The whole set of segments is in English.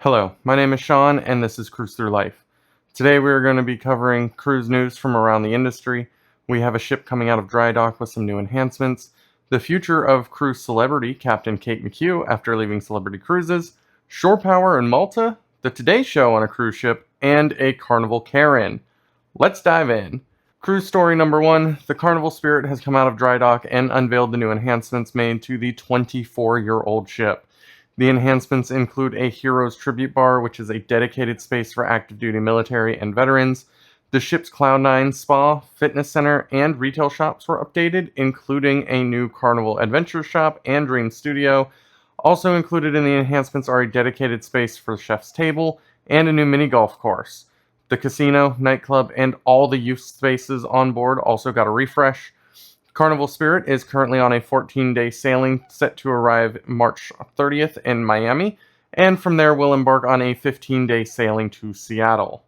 Hello, my name is Sean, and this is Cruise Through Life. Today we are going to be covering cruise news from around the industry. We have a ship coming out of dry dock with some new enhancements, the future of cruise celebrity Captain Kate McCue after leaving Celebrity Cruises, shore power in Malta, the Today Show on a cruise ship, and a Carnival Karen. Let's dive in. Cruise story number one, the Carnival Spirit has come out of dry dock and unveiled the new enhancements made to the 24-year-old ship. The enhancements include a Heroes Tribute Bar, which is a dedicated space for active duty military and veterans. The ship's Cloud9 Spa, Fitness Center, and retail shops were updated, including a new Carnival Adventure Shop and Dream Studio. Also included in the enhancements are a dedicated space for the chef's table and a new mini golf course. The casino, nightclub, and all the youth spaces on board also got a refresh. Carnival Spirit is currently on a 14-day sailing set to arrive March 30th in Miami, and from there will embark on a 15-day sailing to Seattle.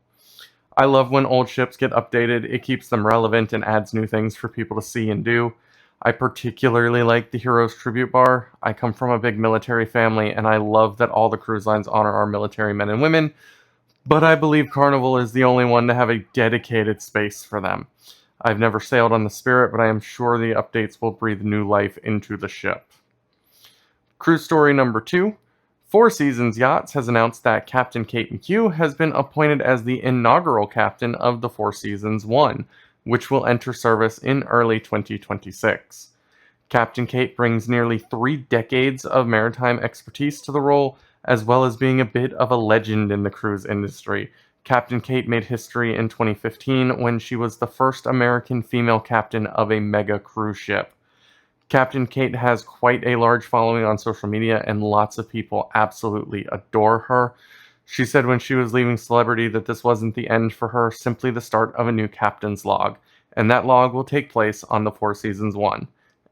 I love when old ships get updated. It keeps them relevant and adds new things for people to see and do. I particularly like the Heroes Tribute Bar. I come from a big military family, and I love that all the cruise lines honor our military men and women, but I believe Carnival is the only one to have a dedicated space for them. I've never sailed on the Spirit, but I am sure the updates will breathe new life into the ship. Cruise story number two. Four Seasons Yachts has announced that Captain Kate McCue has been appointed as the inaugural captain of the Four Seasons 1, which will enter service in early 2026. Captain Kate brings nearly 3 decades of maritime expertise to the role, as well as being a bit of a legend in the cruise industry. Captain Kate made history in 2015 when she was the first American female captain of a mega cruise ship. Captain Kate has quite a large following on social media, and lots of people absolutely adore her. She said when she was leaving Celebrity that this wasn't the end for her, simply the start of a new captain's log, and that log will take place on the Four Seasons 1.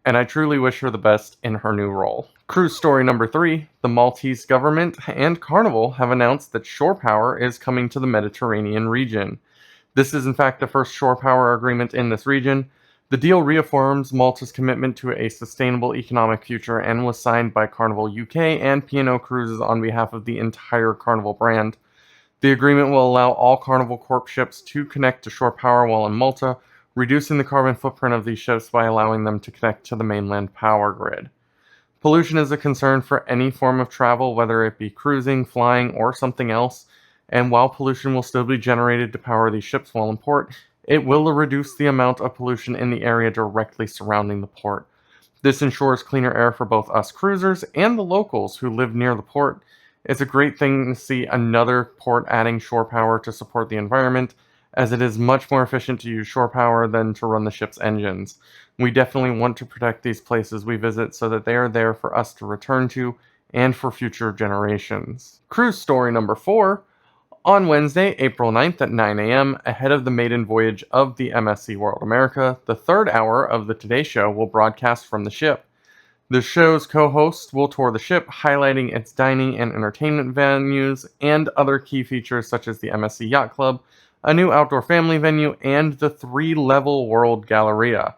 And I truly wish her the best in her new role. Cruise story number 3, the Maltese government and Carnival have announced that shore power is coming to the Mediterranean region. This is in fact the first shore power agreement in this region. The deal reaffirms Malta's commitment to a sustainable economic future and was signed by Carnival UK and P&O Cruises on behalf of the entire Carnival brand. The agreement will allow all Carnival Corp ships to connect to shore power while in Malta, reducing the carbon footprint of these ships by allowing them to connect to the mainland power grid. Pollution is a concern for any form of travel, whether it be cruising, flying, or something else, and while pollution will still be generated to power these ships while in port, it will reduce the amount of pollution in the area directly surrounding the port. This ensures cleaner air for both us cruisers and the locals who live near the port. It's a great thing to see another port adding shore power to support the environment, as it is much more efficient to use shore power than to run the ship's engines. We definitely want to protect these places we visit so that they are there for us to return to and for future generations. Cruise story number 4. On Wednesday, April 9th at 9 a.m., ahead of the maiden voyage of the MSC World America, the third hour of the Today Show will broadcast from the ship. The show's co-hosts will tour the ship, highlighting its dining and entertainment venues and other key features such as the MSC Yacht Club, a new outdoor family venue, and the 3-level World Galleria.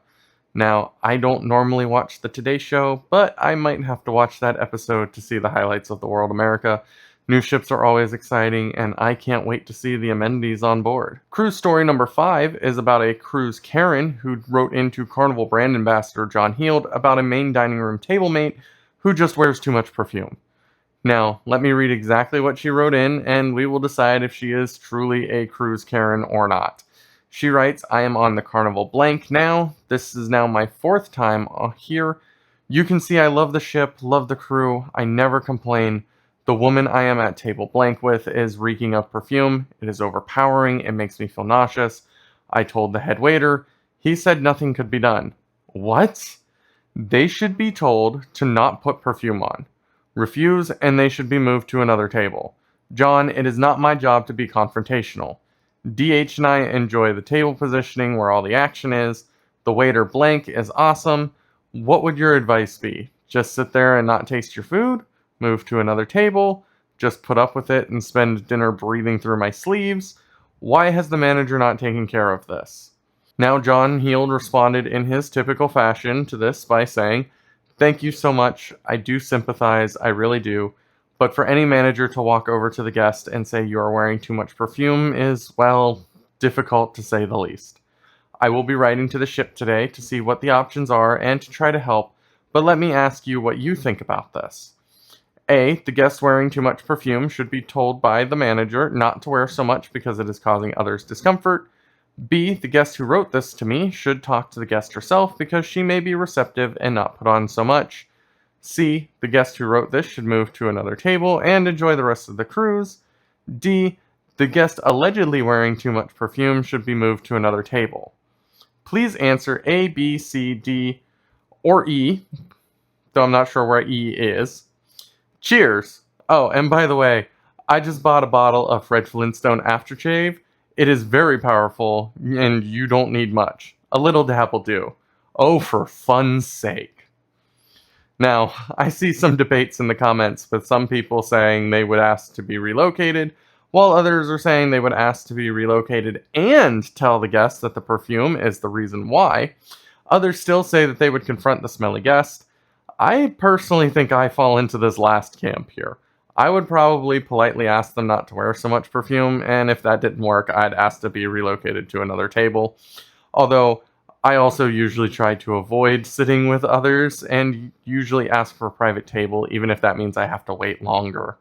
Now, I don't normally watch the Today Show, but I might have to watch that episode to see the highlights of the World America. New ships are always exciting, and I can't wait to see the amenities on board. Cruise story number 5 is about a cruise Karen who wrote into Carnival brand ambassador John Heald about a main dining room table mate who just wears too much perfume. Now, let me read exactly what she wrote in, and we will decide if she is truly a cruise Karen or not. She writes, I am on the Carnival blank now. This is now my 4th time here. You can see I love the ship, love the crew. I never complain. The woman I am at table blank with is reeking of perfume. It is overpowering. It makes me feel nauseous. I told the head waiter. He said nothing could be done. What? They should be told to not put perfume on. Refuse, and they should be moved to another table. John, it is not my job to be confrontational. DH and I enjoy the table positioning where all the action is. The waiter blank is awesome. What would your advice be? Just sit there and not taste your food? Move to another table? Just put up with it and spend dinner breathing through my sleeves? Why has the manager not taken care of this? Now John Heald responded in his typical fashion to this by saying, Thank you so much. I do sympathize, I really do. But for any manager to walk over to the guest and say you are wearing too much perfume is, well, difficult to say the least. I will be writing to the ship today to see what the options are and to try to help, but let me ask you what you think about this. A. The guest wearing too much perfume should be told by the manager not to wear so much because it is causing others discomfort. B. The guest who wrote this to me should talk to the guest herself because she may be receptive and not put on so much. C. The guest who wrote this should move to another table and enjoy the rest of the cruise. D. The guest allegedly wearing too much perfume should be moved to another table. Please answer A, B, C, D, or E, though I'm not sure where E is. Cheers! Oh, and by the way, I just bought a bottle of Fred Flintstone Aftershave. It is very powerful, and you don't need much. A little dab will do. Oh, for fun's sake. Now, I see some debates in the comments with some people saying they would ask to be relocated, while others are saying they would ask to be relocated and tell the guest that the perfume is the reason why. Others still say that they would confront the smelly guest. I personally think I fall into this last camp here. I would probably politely ask them not to wear so much perfume, and if that didn't work, I'd ask to be relocated to another table. Although, I also usually try to avoid sitting with others, and usually ask for a private table, even if that means I have to wait longer.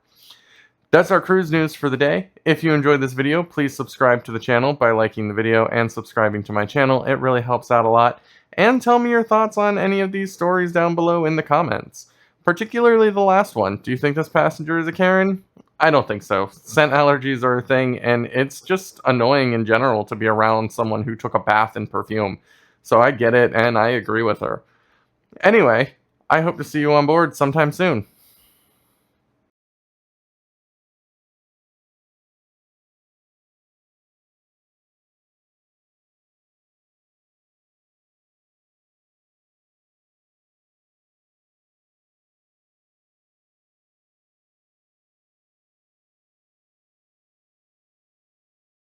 That's our cruise news for the day. If you enjoyed this video, please subscribe to the channel by liking the video and subscribing to my channel. It really helps out a lot. And tell me your thoughts on any of these stories down below in the comments. Particularly the last one. Do you think this passenger is a Karen? I don't think so. Scent allergies are a thing, and it's just annoying in general to be around someone who took a bath in perfume. So I get it, and I agree with her. Anyway, I hope to see you on board sometime soon.